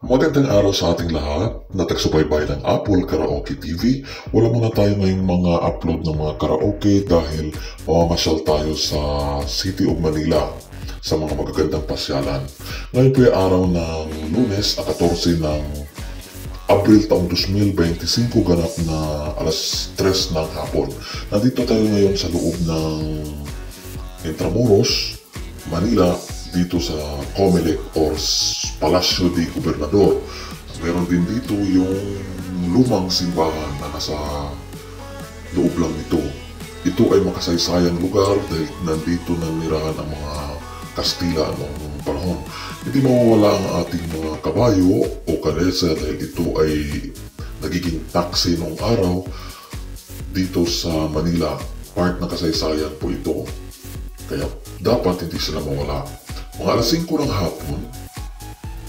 Magandang araw sa ating lahat na tagsubaybay ng Apple Karaoke TV. Wala muna tayo ngayong mga upload ng mga karaoke dahil mamamasyal tayo sa City of Manila sa mga magagandang pasyalan. Ngayon po ay araw ng Lunes, 14 ng Abril taong 2025, ganap na alas 3 ng hapon. Nandito tayo ngayon sa loob ng Intramuros, Manila, dito sa Comelec or Palacio de Gobernador. Meron din dito yung lumang simbahan na nasa loob lang nito. Ito ay makasaysayang lugar dahil nandito nanirahan ang mga Kastila noong panahon. Hindi mawawala ang ating mga kabayo o kalesa dahil ito ay nagiging taxi noong araw dito sa Manila. Part ng kasaysayan po ito. Kaya dapat hindi sila mawala. Mga alas 5 ng hapon,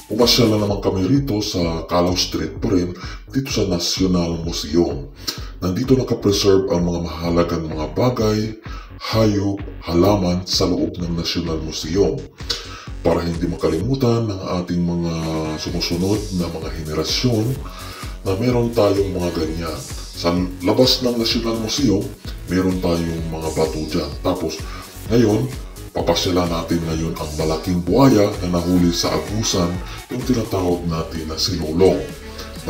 pumasya na naman kami rito sa Calao Street pa rin, dito sa National Museum. Nandito nakapreserve ang mga mahalagang mga bagay, hayop, halaman sa loob ng National Museum. Para hindi makalimutan ng ating mga sumusunod na mga henerasyon na meron tayong mga ganyan. Sa labas ng National Museum, meron tayong mga bato dyan. Tapos, ngayon, papasyalan natin ngayon ang malaking buhaya na nahuli sa Agusan, yung tinatawag natin na si Lolong.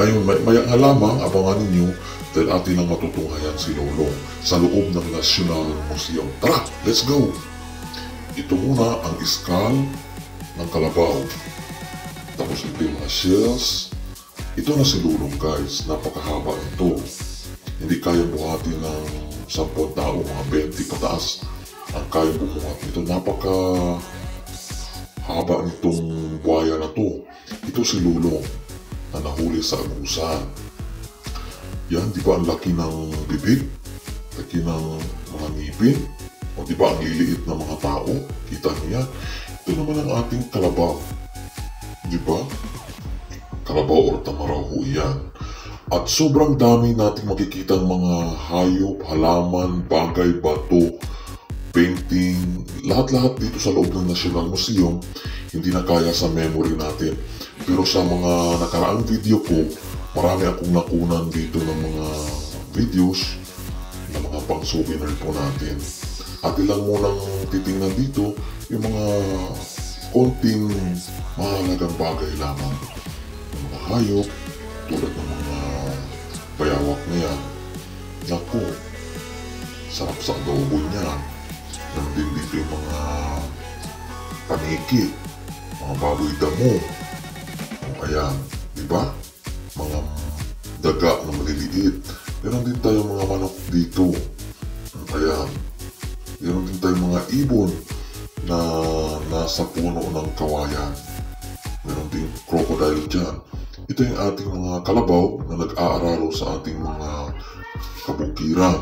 Ngayon, may lamang abangan ninyo dahil atin ang matutunghayan si Lolong sa loob ng National Museum. Tara, let's go! Ito muna ang iskal ng kalabaw. Tapos ito yung mga shells. Ito na si Lolong guys, napakahaba nito. Hindi kaya buhati ng 10 tao, mga 20 pataas ang kaya bumuhat nito. Napaka haba nitong buhaya na to. Ito si Lolong na nahuli sa Agusan. Yan, di ba ang laki ng bibig? Laki ng mga ngipin? O di ba ang liliit ng mga tao? Kita niyo yan? Ito naman ang ating kalabaw. Di ba? Kalabaw or tamaraw ho yan. At sobrang dami nating makikita mga hayop, halaman, bagay, bato, painting, lahat-lahat dito sa loob ng National Museum, hindi na kaya sa memory natin. Pero sa mga nakaraang video ko, marami akong nakunan dito ng mga videos na mga pang-souvenir po natin. At ilang munang titingnan dito, yung mga konting mahalagang bagay lamang. Yung mga hayop, tulad ng mga bayawak na yan. Naku, sarap sa adobo niya. Nandun dito yung mga paniki, mga baboy damo. O ayan, di ba? Mga daga na maliliit. Meron din tayo mga manok dito. Ayan. Meron din tayo mga ibon na nasa puno ng kawayan. Meron din crocodile dyan. Ito yung ating mga kalabaw na nag-aararo sa ating mga kabukiran,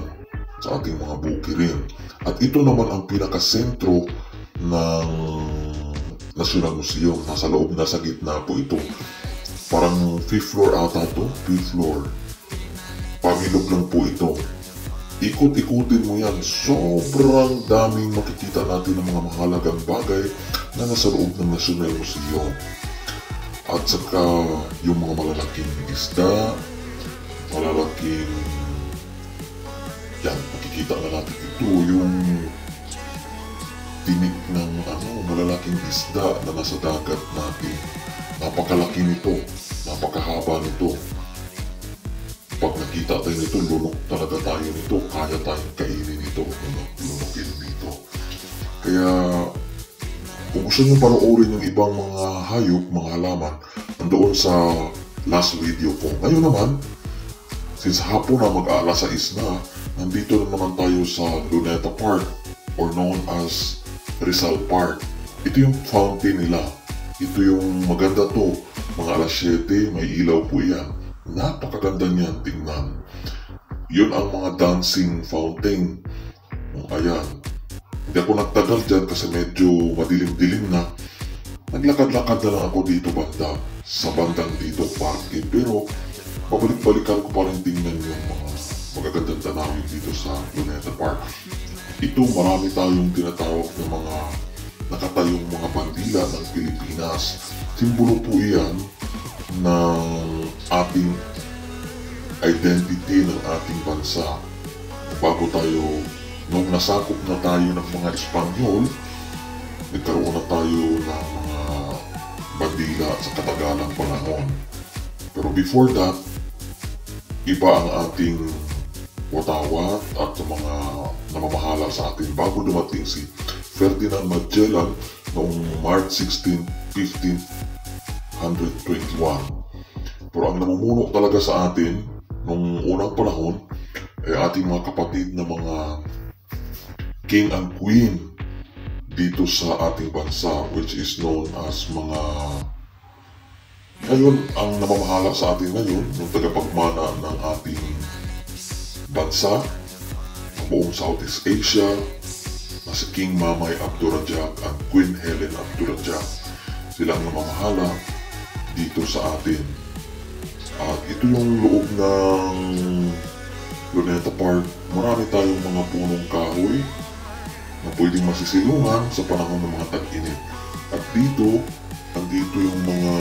sa ating mga bukirin. At ito naman ang pinakasentro ng National Museum. Nasa loob, nasa gitna po ito. Parang 5th floor ata to, 5th floor. Pamilog lang po ito. Ikot-ikutin mo yan. Sobrang daming makikita natin ng mga mahalagang bagay na nasa loob ng National Museum. At saka yung mga malalaking isda, malalaking yan, makikita na natin ito, yung tinik ng malalaking isda na nasa dagat natin. Napakalaki nito, napakahaba nito. Pag nakita tayo nito, lunok talaga tayo nito, kaya tayong kainin ito, lunokin dito. Kaya, kung gusto nyo panoorin yung ibang mga hayop, mga halaman, nandoon sa last video ko. Ngayon naman, since hapon na mag-aalas 6 na, nandito na naman tayo sa Luneta Park or known as Rizal Park. Ito yung fountain nila. Ito yung maganda to. Mga alas 7, may ilaw po yan. Napakaganda niyan tingnan. Yun ang mga dancing fountain. Ayan. Hindi ako nagtagal dyan kasi medyo madilim-dilim na. Naglakad-lakad na lang ako dito banda. Sa bandang dito parking. Pero babalik-balikan ko pa rin tingnan yung mga magagandang tanawin dito sa Luneta Park. Ito marami tayong tinatawag ng mga nakatayong mga bandila ng Pilipinas. Simbolo po iyan ating identity ng ating bansa. Bago tayo, nung nasakop na tayo ng mga Espanyol, nagkaroon na tayo ng mga bandila sa katagalang panahon. Pero before that, iba ang ating watawat at mga namamahala sa atin bago dumating si Ferdinand Magellan noong March 16, 1521. Pero ang namumuno talaga sa atin nung unang panahon ay ating mga kapatid na mga king and queen dito sa ating bansa, which is known as mga ngayon ang namamahala sa atin ngayon, yung tagapagmana ng ating bansa, ang buong Southeast Asia, na si King Mamay Abdurrahjak at Queen Helen Abdurrahjak. Sila ang namamahala dito sa atin. At ito yung loob ng Luneta Park. Marami tayong mga punong kahoy na pwedeng masisilungan sa panahon ng mga tag-init. At dito, andito yung mga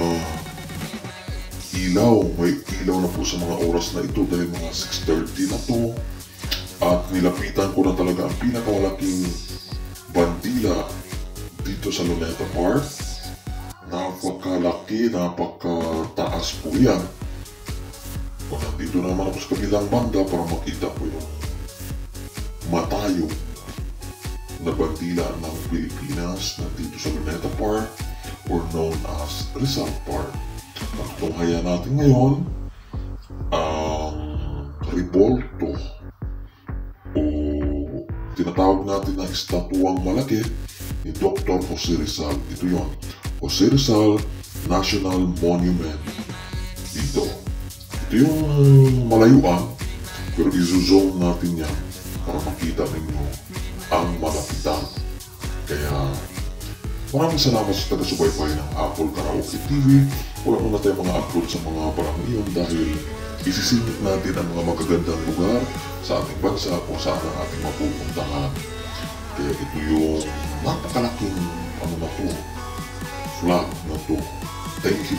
ilaw. May ilaw na po sa mga oras na ito dahil mga 6:30 na to. At nilapitan ko na talaga ang pinakamalaking bandila dito sa Luneta Park. Napakalaki, napakataas po yan. Kung nandito naman ako sa kabilang banda para makita ko yung matayo na bandila ng Pilipinas nandito sa Luneta Park or known as Rizal Park. At tunghayan natin ngayon ang Rebolto o tinatawag natin na estatuang malaki ni Dr. Jose Rizal. Ito yon, Jose Rizal National Monument dito. Ito yung malayuan, pero i-zoom natin yan para makita ninyo ang malapitan. Kaya maraming salamat sa taga-subaybay ng Apple Karaoke TV. Wala muna tayong mga upload sa mga parang iyon dahil isisingit natin ang mga magagandang lugar sa ating bansa kung saan ang ating mapupuntahan. Kaya ito yung napakalaking flag na to. Thank you.